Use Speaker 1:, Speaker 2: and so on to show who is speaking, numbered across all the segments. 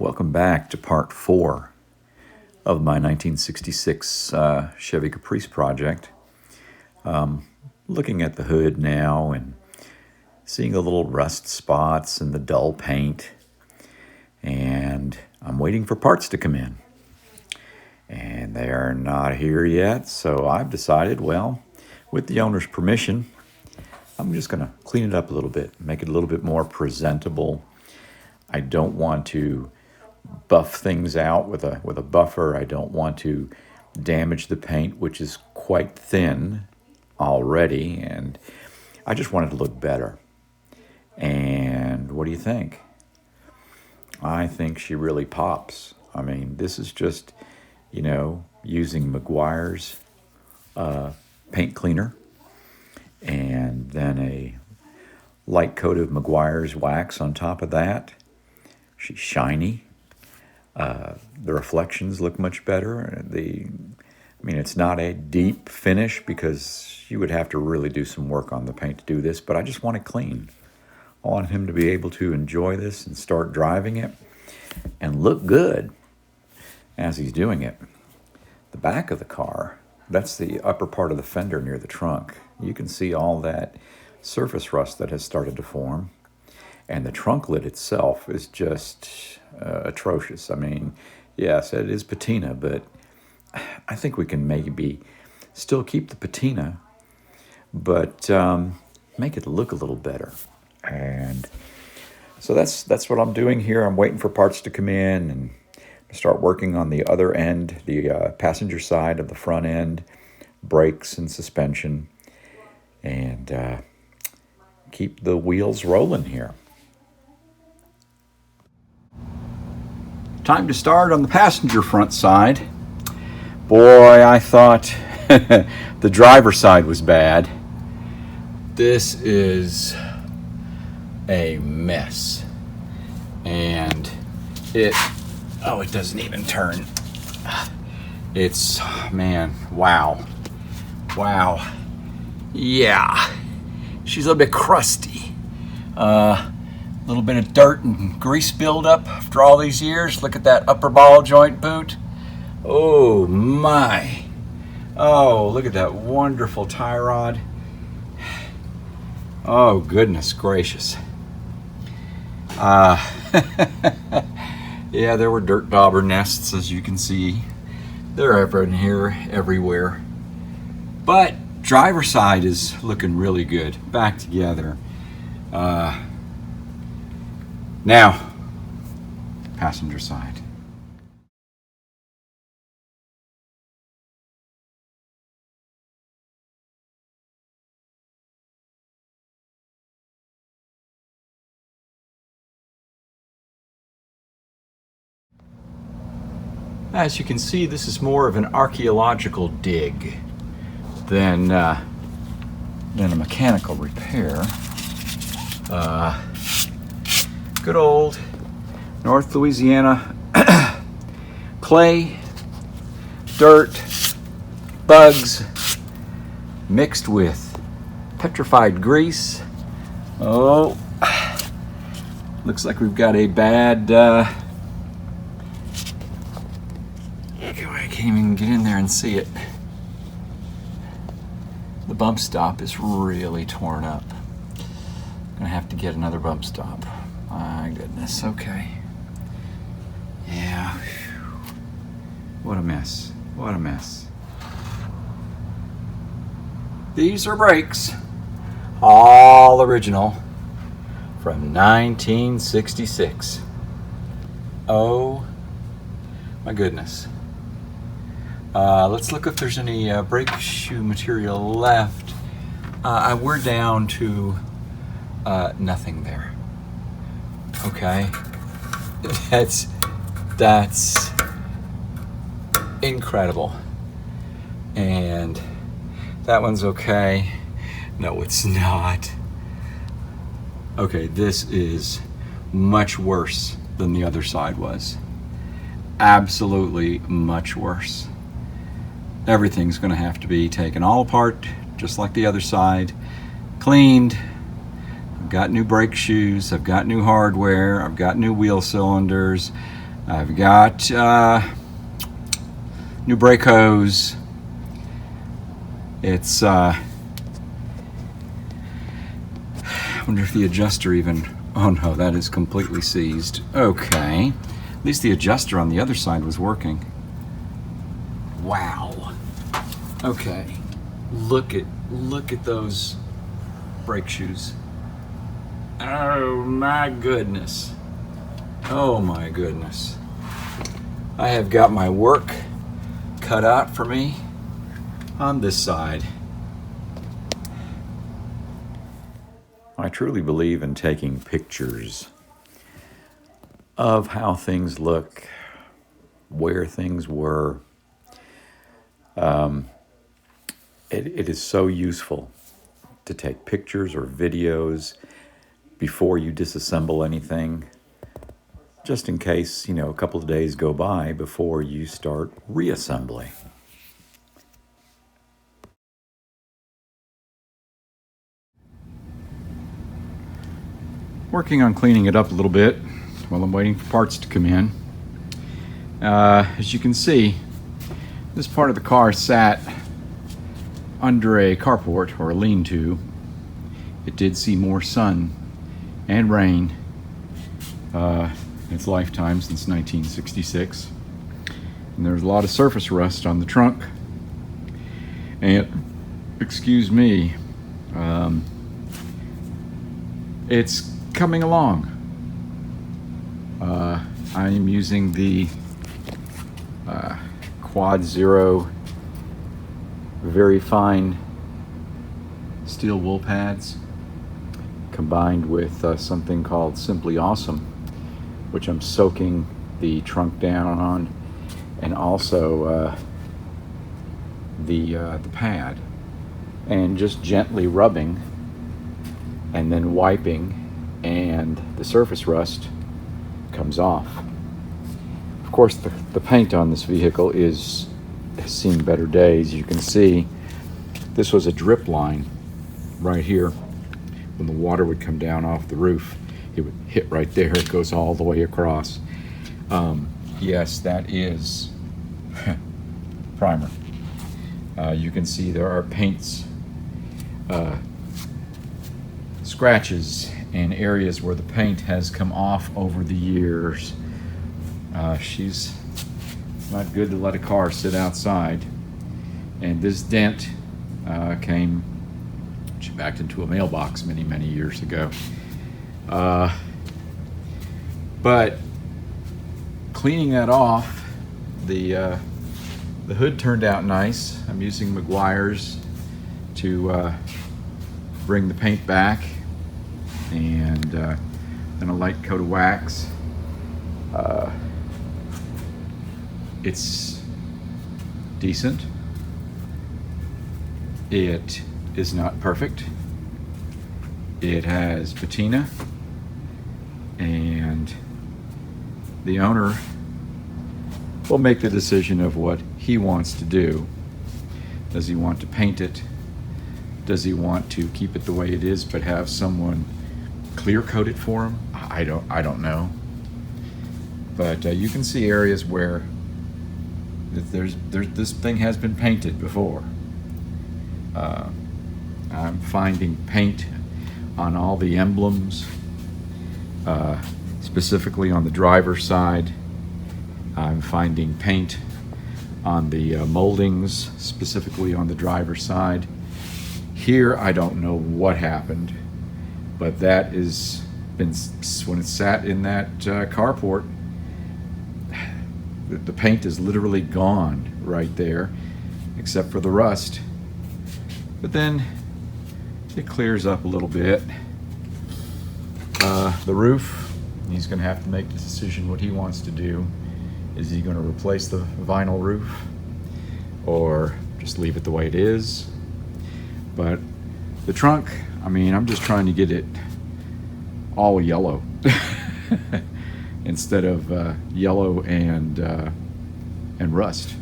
Speaker 1: Welcome back to part 4 of my 1966 Chevy Caprice project. Looking at the hood now and seeing the little rust spots and the dull paint, and I'm waiting for parts to come in. And they are not here yet, so I've decided, well, with the owner's permission, I'm just going to clean it up a little bit, make it a little bit more presentable. I don't want to buff things out with a buffer. I don't want to damage the paint, which is quite thin already, and I just want it to look better. And what do you think? I think she really pops. I mean, this is just, using Meguiar's paint cleaner and then a light coat of Meguiar's wax on top of that. She's shiny. The reflections look much better. It's not a deep finish because you would have to really do some work on the paint to do this, but I just want it clean. I want him to be able to enjoy this and start driving it and look good as he's doing it. The back of the car, that's the upper part of the fender near the trunk. You can see all that surface rust that has started to form. And the trunk lid itself is just atrocious. I mean, yes, it is patina, but I think we can maybe still keep the patina, but make it look a little better. And so that's what I'm doing here. I'm waiting for parts to come in and start working on the other end, the passenger side of the front end, brakes and suspension, and keep the wheels rolling here. Time to start on the passenger front side. Boy, I thought the driver side was bad. This is a mess. And it doesn't even turn. It's, man, wow. Yeah. She's a little bit crusty. A little bit of dirt and grease buildup after all these years. Look at that upper ball joint boot. Oh my. Oh, look at that wonderful tie rod. Oh, goodness gracious. Yeah, there were dirt dauber nests, as you can see. They're everywhere. But driver side is looking really good. Back together. Now, passenger side. As you can see, this is more of an archaeological dig than a mechanical repair. Good old North Louisiana clay, dirt, bugs, mixed with petrified grease. Oh, looks like we've got a bad, I can't even get in there and see it. The bump stop is really torn up. Gonna have to get another bump stop. My goodness, okay. Yeah. What a mess. What a mess. These are brakes. All original from 1966. Oh my goodness. Let's look if there's any brake shoe material left. We're down to nothing there. Okay, that's incredible. And that one's okay. No, it's not. Okay, this is much worse than the other side was. Absolutely much worse. Everything's going to have to be taken all apart, just like the other side, cleaned. I've got new brake shoes, I've got new hardware, I've got new wheel cylinders,
Speaker 2: I've got new brake hose. It's I wonder if the adjuster even, oh no, that is completely seized. Okay, at least the adjuster on the other side was working. Wow. Okay, look at those brake shoes. Oh my goodness. Oh my goodness. I have got my work cut out for me on this side.
Speaker 1: I truly believe in taking pictures of how things look, where things were. It is so useful to take pictures or videos before you disassemble anything, just in case, a couple of days go by before you start reassembly. Working on cleaning it up a little bit while I'm waiting for parts to come in. As you can see, this part of the car sat under a carport or a lean-to. It did see more sun and rain in its lifetime since 1966. And there's a lot of surface rust on the trunk. And, excuse me, it's coming along. I am using the Quad Zero very fine steel wool pads combined with something called Simply Awesome, which I'm soaking the trunk down on, and also the pad, and just gently rubbing and then wiping, and the surface rust comes off. Of course, the paint on this vehicle has seen better days. You can see this was a drip line right here. When the water would come down off the roof, it would hit right there. It goes all the way across. Yes, that is primer. You can see there are paints, scratches in areas where the paint has come off over the years. She's not good to let a car sit outside. And this dent came, she backed into a mailbox many, many years ago. But cleaning that off, the hood turned out nice. I'm using Meguiar's to bring the paint back, and then a light coat of wax. It's decent. It is not perfect. It has patina, and the owner will make the decision of what he wants to do. Does he want to paint it? Does he want to keep it the way it is but have someone clear coat it for him? I don't know. But you can see areas where this thing has been painted before. I'm finding paint on all the emblems, specifically on the driver's side. I'm finding paint on the moldings, specifically on the driver's side. Here, I don't know what happened, but that is been, when it sat in that carport, the paint is literally gone right there, except for the rust. But then it clears up a little bit. The roof, he's going to have to make the decision what he wants to do. Is he going to replace the vinyl roof or just leave it the way it is? But the trunk, I mean, I'm just trying to get it all yellow instead of yellow and rust.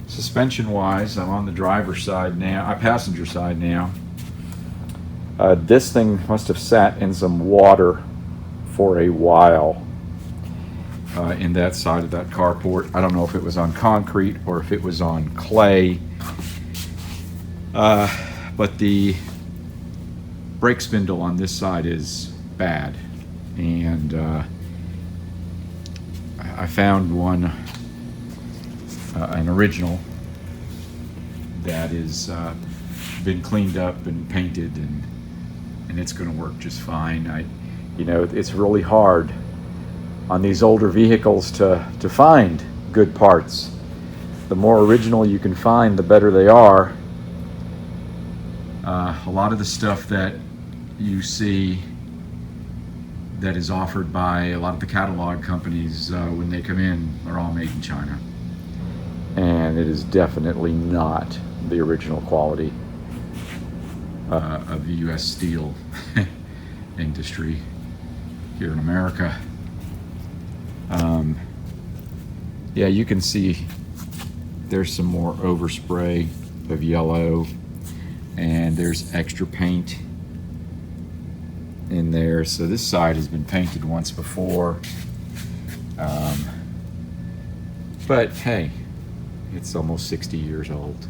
Speaker 1: Suspension-wise, I'm on the driver's side now, passenger side now. This thing must have sat in some water
Speaker 2: for a while in that side of that carport. I don't know if it was on concrete or if it was on clay, but the brake spindle on this side is bad, and I found one, an original that is been cleaned up and painted, and it's going to work just fine. It's really hard on these older vehicles to find good parts. The more original you can find, the better they are. A lot of the stuff that you see that is offered by a lot of the catalog companies when they come in are all made in China. And it is definitely not the original quality of the U.S. steel industry here in America. Yeah, you can see there's some more overspray of yellow, and there's extra paint in there. So this side has been painted once before, but hey, it's almost 60 years old.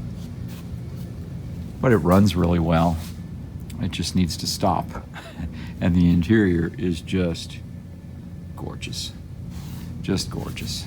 Speaker 2: But it runs really well. It just needs to stop. And the interior is just gorgeous. Just gorgeous.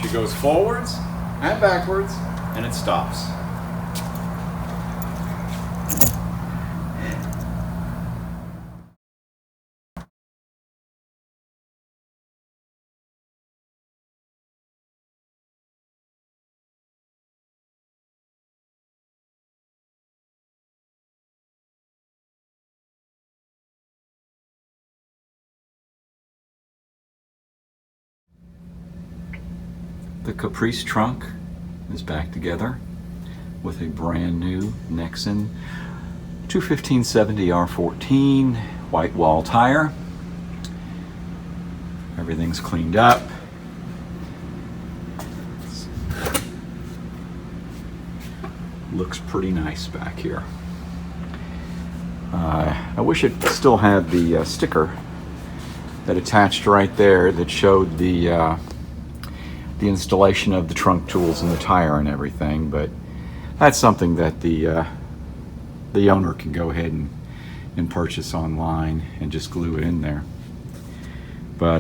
Speaker 2: She goes forwards and backwards, and it stops. The Caprice trunk is back together with a brand new Nexen 215/70 R14 white wall tire. Everything's cleaned up. Looks pretty nice back here. I wish it still had the sticker that attached right there that showed the installation of the trunk tools and the tire and everything, but that's something that the owner can go ahead and purchase online and just glue it in there. But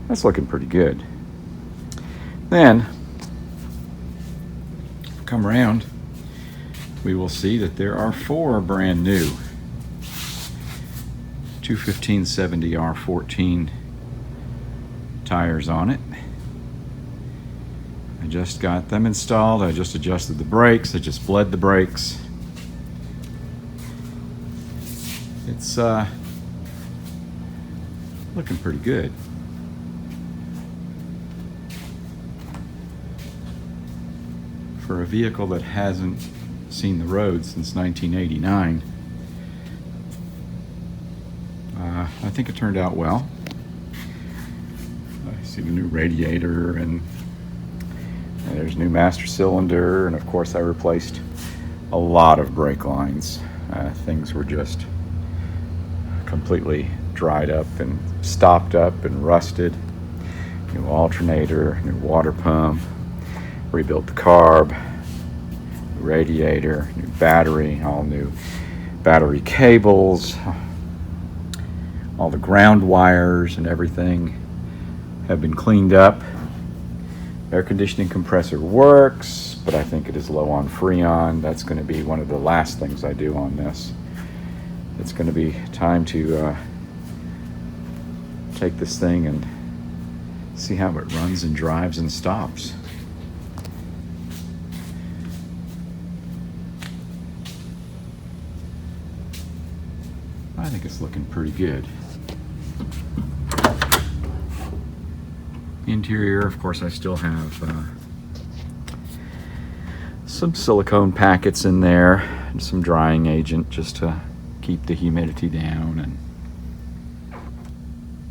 Speaker 2: that's looking pretty good. Then come around, we will see that there are 4 brand new 215/70 R14 tires on it. I just got them installed. I just adjusted the brakes. I just bled the brakes. It's looking pretty good. For a vehicle that hasn't seen the road since 1989, I think it turned out well. I see the new radiator, and there's new master cylinder, and of course I replaced a lot of brake lines. Things were just completely dried up and stopped up and rusted. New alternator, new water pump, rebuilt the carb, new radiator, new battery, all new battery cables, all the ground wires and everything have been cleaned up. Air conditioning compressor works, but I think it is low on Freon. That's going to be one of the last things I do on this. It's going to be time to take this thing and see how it runs and drives and stops. I think it's looking pretty good. Interior, of course, I still have some silicone packets in there and some drying agent just to keep the humidity down.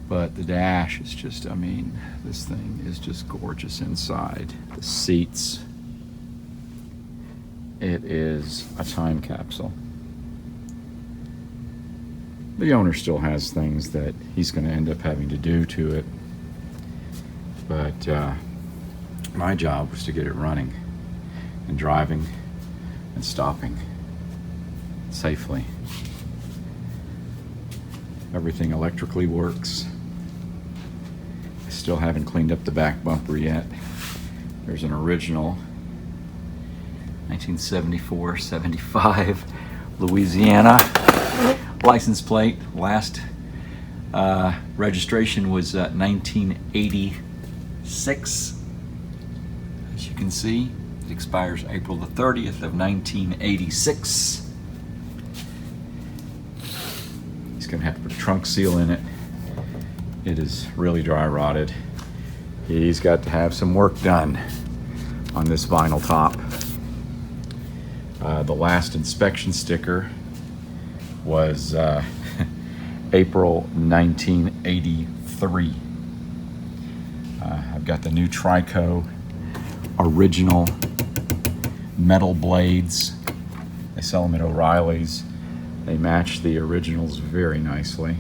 Speaker 2: But the dash is just, I mean, this thing is just gorgeous inside. The seats, it is a time capsule. The owner still has things that he's going to end up having to do to it. But my job was to get it running and driving and stopping safely. Everything electrically works. I still haven't cleaned up the back bumper yet. There's an original 1974-75 Louisiana license plate. Last registration was 1986. As you can see, it expires April the 30th of 1986. He's going to have to put a trunk seal in it. It is really dry rotted. He's got to have some work done on this vinyl top. The last inspection sticker was April 1983. I've got the new Trico original metal blades. They sell them at O'Reilly's. They match the originals very nicely.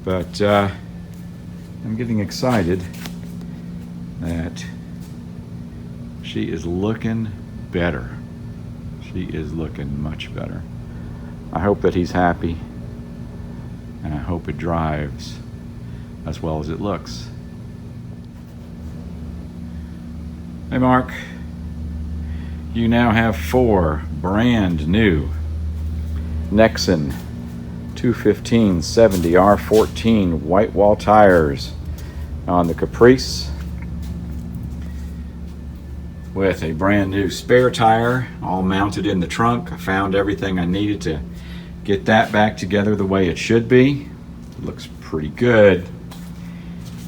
Speaker 2: But I'm getting excited that she is looking better. She is looking much better. I hope that he's happy, and I hope it drives as well as it looks. Hey Mark, you now have 4 brand new Nexen 215/70 R14 white wall tires on the Caprice, with a brand new spare tire all mounted in the trunk. I found everything I needed to get that back together the way it should be. It looks pretty good.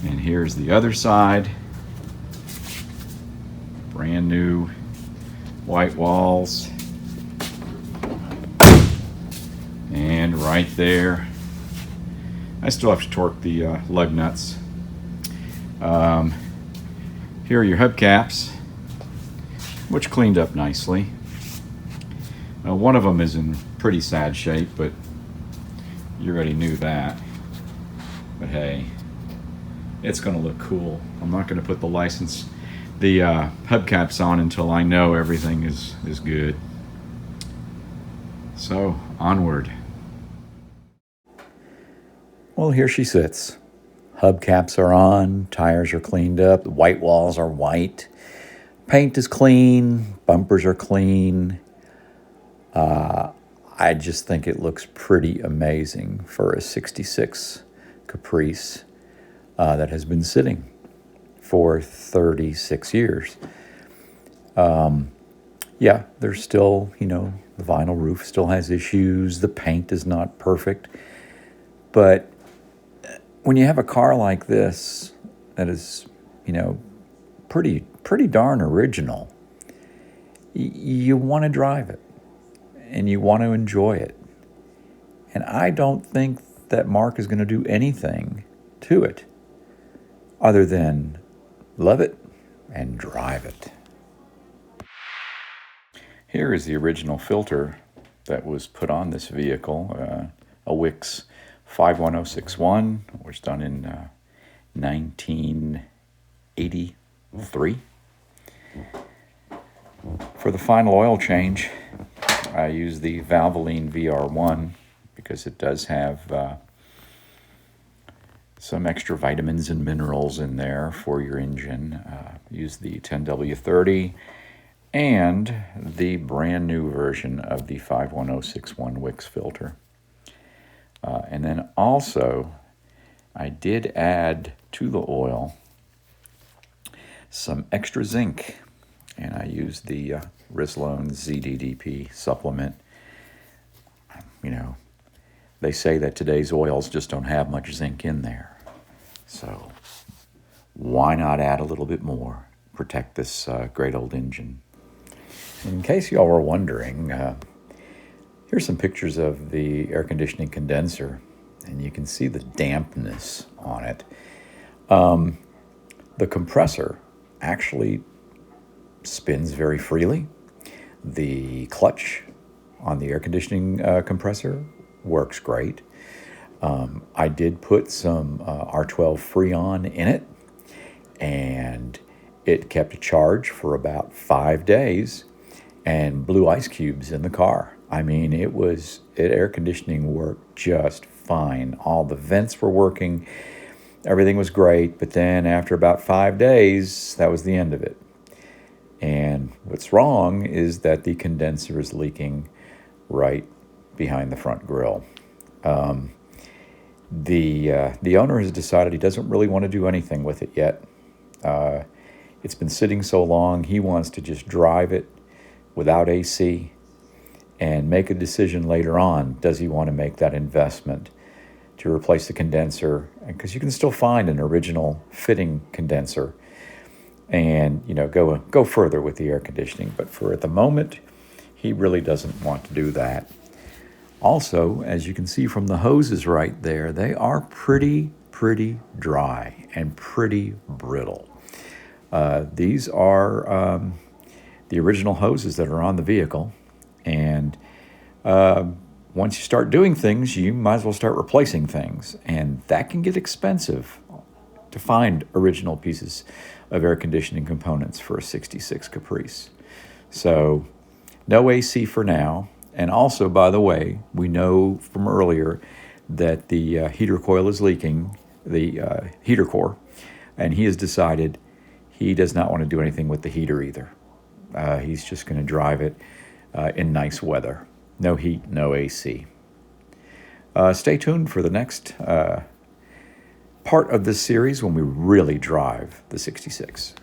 Speaker 2: And here's the other side. Brand new white walls. And right there, I still have to torque the lug nuts. Here are your hubcaps, which cleaned up nicely. One of them is in pretty sad shape, but you already knew that. But hey, it's going to look cool. I'm not going to put the hubcaps on until I know everything is good. So, onward.
Speaker 1: Well, here she sits. Hubcaps are on, tires are cleaned up, the white walls are white, paint is clean, bumpers are clean. I just think it looks pretty amazing for a 66 Caprice that has been sitting. for 36 years. Yeah, there's still, the vinyl roof still has issues. The paint is not perfect. But when you have a car like this that is, pretty darn original, you want to drive it and you want to enjoy it. And I don't think that Mark is going to do anything to it other than love it and drive it. Here is the original filter that was put on this vehicle, a Wix 51061, was done in 1983. For the final oil change, I use the Valvoline VR1 because it does have some extra vitamins and minerals in there for your engine. Use the 10W30 and the brand new version of the 51061 Wix filter. And then also, I did add to the oil some extra zinc, and I used the Rislone ZDDP supplement. They say that today's oils just don't have much zinc in there. So why not add a little bit more? Protect this great old engine. In case y'all were wondering, here's some pictures of the air conditioning condenser, and you can see the dampness on it. The compressor actually spins very freely. The clutch on the air conditioning compressor works great. I did put some R12 Freon in it, and it kept a charge for about 5 days and blew ice cubes in the car. I mean, air conditioning worked just fine. All the vents were working. Everything was great. But then after about 5 days, that was the end of it. And what's wrong is that the condenser is leaking right behind the front grille. The owner has decided he doesn't really want to do anything with it yet. It's been sitting so long, he wants to just drive it without AC and make a decision later on. Does he want to make that investment to replace the condenser? Because you can still find an original fitting condenser and go further with the air conditioning. But for at the moment, he really doesn't want to do that. Also, as you can see from the hoses right there, they are pretty dry and pretty brittle. These are the original hoses that are on the vehicle, and once you start doing things, you might as well start replacing things, and that can get expensive to find original pieces of air conditioning components for a 66 Caprice. So no AC for now. And also, by the way, we know from earlier that the heater coil is leaking, the heater core, and he has decided he does not want to do anything with the heater either. He's just going to drive it in nice weather. No heat, no AC. Stay tuned for the next part of this series when we really drive the 66.